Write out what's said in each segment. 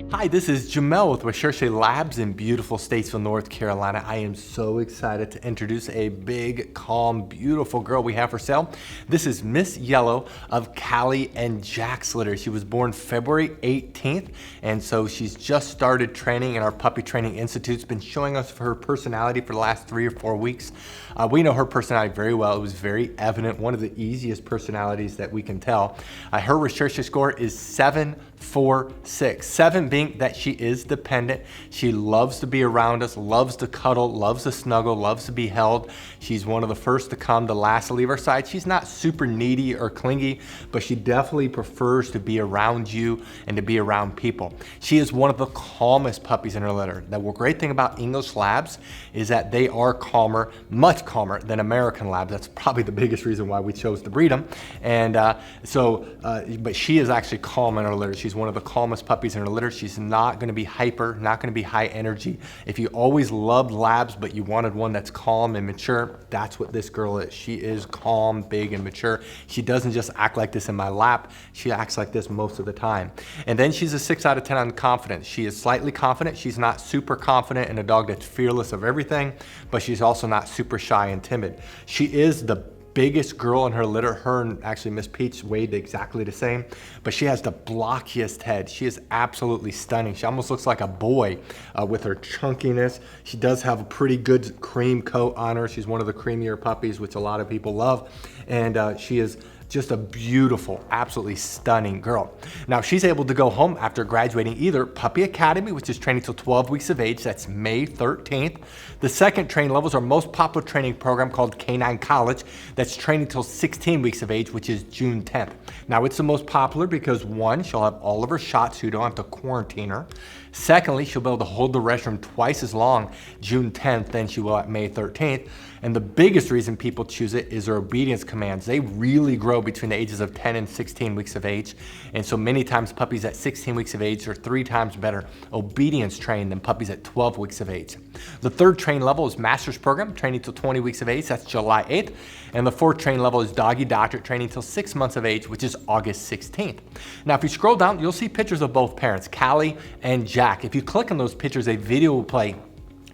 Hi, this is Jamel with Recherche Labs in beautiful Statesville, North Carolina. I am so excited to introduce a big, calm, beautiful girl we have for sale. This is Miss Yellow of Callie and Jack's litter. She was born February 18th, and so she's just started training in our Puppy Training Institute. It's been showing us her personality for the last 3 or 4 weeks. We know her personality very well. It was very evident, one of the easiest personalities that we can tell. Her Recherche score is 746. 7 being that she is dependent. She loves to be around us, loves to cuddle, loves to snuggle, loves to be held. She's one of the first to come, the last to leave our side. She's not super needy or clingy, but she definitely prefers to be around you and to be around people. She is one of the calmest puppies in her litter. The great thing about English Labs is that they are calmer, much calmer than American Labs. That's probably the biggest reason why we chose to breed them. And but she is actually calm in her litter. She's one of the calmest puppies in her litter. She's not going to be hyper, not going to be high energy. If you always loved Labs, but you wanted one that's calm and mature, that's what this girl is. She is calm, big, and mature. She doesn't just act like this in my lap. She acts like this most of the time. And then she's a 6 out of 10 on confidence. She is slightly confident. She's not super confident and a dog that's fearless of everything, but she's also not super shy and timid. She is the biggest girl in her litter. Her and actually Miss Peach weighed exactly the same, but she has the blockiest head. She is absolutely stunning. She almost looks like a boy with her chunkiness. She does have a pretty good cream coat on her. She's one of the creamier puppies, which a lot of people love, and she is just a beautiful, absolutely stunning girl. Now, she's able to go home after graduating either Puppy Academy, which is training till 12 weeks of age. That's May 13th. The second training level is our most popular training program called Canine College. That's training till 16 weeks of age, which is June 10th. Now, it's the most popular because one, she'll have all of her shots, so you don't have to quarantine her. Secondly, she'll be able to hold the restroom twice as long June 10th than she will at May 13th. And the biggest reason people choose it is their obedience commands. They really grow between the ages of 10 and 16 weeks of age. And so many times puppies at 16 weeks of age are 3 times better obedience trained than puppies at 12 weeks of age. The third train level is Master's Program, training till 20 weeks of age. That's July 8th. And the fourth train level is Doggy Doctorate, training till 6 months of age, which is August 16th. Now, if you scroll down, you'll see pictures of both parents, Callie and Jack. If you click on those pictures, a video will play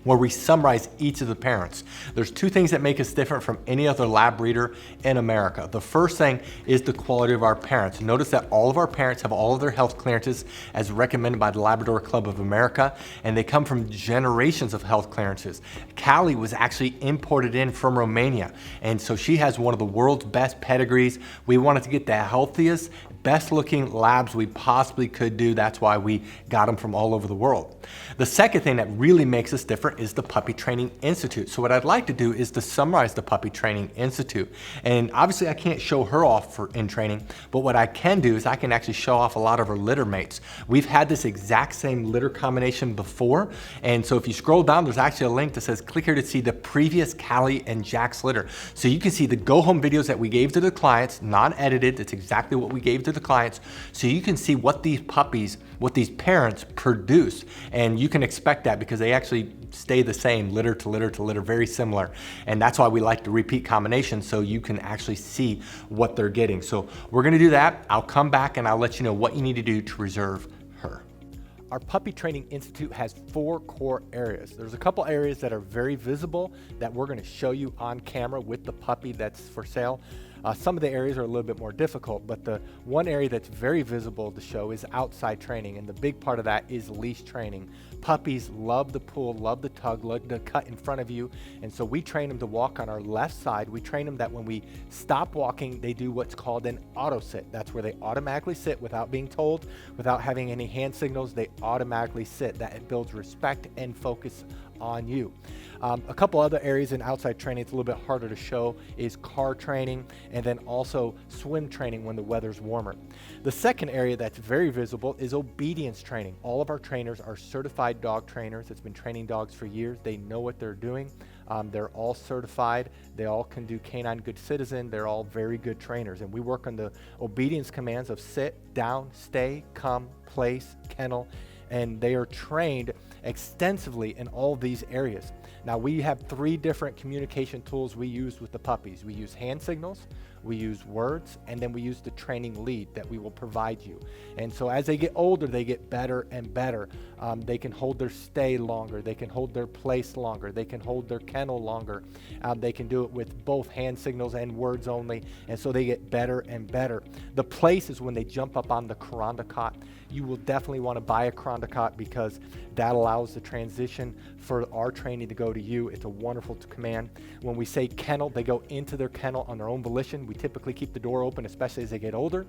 where we summarize each of the parents. There's 2 things that make us different from any other lab breeder in America. The first thing is the quality of our parents. Notice that all of our parents have all of their health clearances as recommended by the Labrador Club of America, and they come from generations of health clearances. Callie was actually imported in from Romania, and so she has one of the world's best pedigrees. We wanted to get the healthiest, best looking labs we possibly could do. That's why we got them from all over the world. The second thing that really makes us different is the Puppy Training Institute. So what I'd like to do is to summarize the Puppy Training Institute. And obviously I can't show her off in training, but what I can do is I can actually show off a lot of her litter mates. We've had this exact same litter combination before. And so if you scroll down, there's actually a link that says click here to see the previous Callie and Jack's litter. So you can see the go home videos that we gave to the clients, non-edited. It's exactly what we gave to the clients. So you can see what these puppies, what these parents produce. And you can expect that because they actually stay the same litter to litter to litter, very similar. And that's why we like to repeat combinations so you can actually see what they're getting. So we're gonna do that. I'll come back and I'll let you know what you need to do to reserve her. Our Puppy Training Institute has 4 core areas. There's a couple areas that are very visible that we're gonna show you on camera with the puppy that's for sale. Some of the areas are a little bit more difficult, but the one area that's very visible to show is outside training, and the big part of that is leash training. Puppies love the pull, love the tug, love to cut in front of you, and so we train them to walk on our left side. We train them that when we stop walking, they do what's called an auto sit. That's where they automatically sit without being told, without having any hand signals. They automatically sit. That builds respect and focus on you. A couple other areas in outside training it's a little bit harder to show is car training and then also swim training when the weather's warmer. The second area that's very visible is obedience training. All of our trainers are certified dog trainers that's been training dogs for years. They know what they're doing. They're all certified. They all can do Canine Good Citizen. They're all very good trainers. And we work on the obedience commands of sit, down, stay, come, place, kennel, and they are trained extensively in all these areas. Now we have 3 different communication tools we use with the puppies. We use hand signals, we use words, and then we use the training lead that we will provide you. And so as they get older, they get better and better. They can hold their stay longer, they can hold their place longer, they can hold their kennel longer. They can do it with both hand signals and words only, and so they get better and better. The place is when they jump up on the Kuranda cot. You will definitely want to buy a Kuranda cot because that allows the transition for our training to go to you. It's a wonderful command. When we say kennel, they go into their kennel on their own volition. We typically keep the door open, especially as they get older.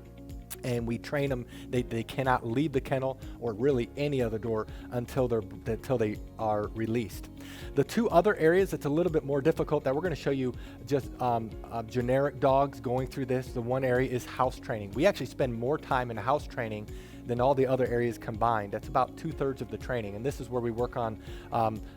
And we train them, they cannot leave the kennel or really any other door until they are released. The two other areas that's a little bit more difficult that we're going to show you just generic dogs going through this. The one area is house training. We actually spend more time in house training than all the other areas combined. That's about 2/3 of the training. And this is where we work on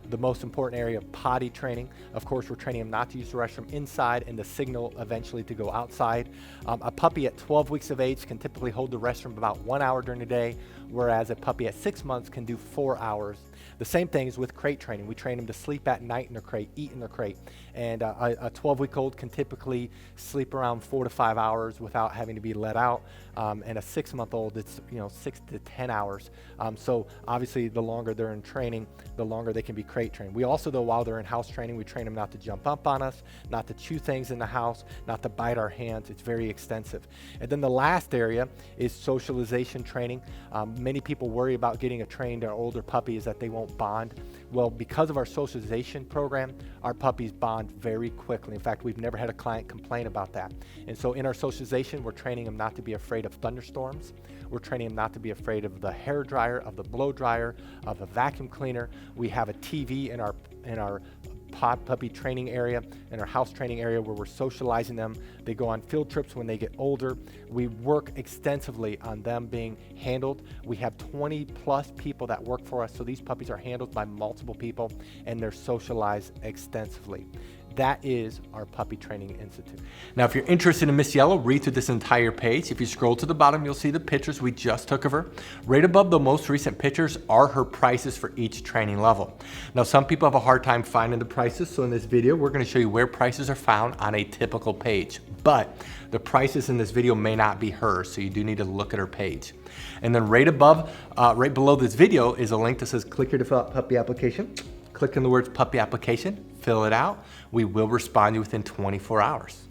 the most important area of potty training. Of course, we're training them not to use the restroom inside and the signal eventually to go outside. A puppy at 12 weeks of age can typically hold the restroom about 1 hour during the day, whereas a puppy at 6 months can do 4 hours. The same thing is with crate training. We train them to sleep at night in their crate, eat in their crate. And a 12-week-old can typically sleep around 4 to 5 hours without having to be let out. And a 6-month-old, it's 6 to 10 hours. So obviously, the longer they're in training, the longer they can be crate trained. We also, though, while they're in house training, we train them not to jump up on us, not to chew things in the house, not to bite our hands. It's very extensive. And then the last area is socialization training. Many people worry about getting a trained or older puppy is that they won't bond. Well, because of our socialization program, our puppies bond very quickly. In fact, we've never had a client complain about that. And so in our socialization, we're training them not to be afraid of thunderstorms. We're training them not to be afraid of the hair dryer, of the blow dryer, of a vacuum cleaner. We have a TV in our puppy training area, in our house training area, where we're socializing them. They go on field trips when they get older. We work extensively on them being handled. We have 20 plus people that work for us, so these puppies are handled by multiple people and they're socialized extensively. That is our Puppy Training Institute. Now, if you're interested in Miss Yellow, read through this entire page. If you scroll to the bottom, you'll see the pictures we just took of her. Right above the most recent pictures are her prices for each training level. Now, some people have a hard time finding the prices, so in this video, we're going to show you where prices are found on a typical page. But the prices in this video may not be hers, so you do need to look at her page. And then right below this video is a link that says click here to fill out puppy application. Click on the words puppy application, fill it out. We will respond to you within 24 hours.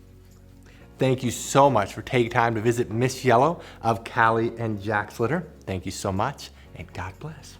Thank you so much for taking time to visit Miss Yellow of Callie and Jack's litter. Thank you so much, and God bless.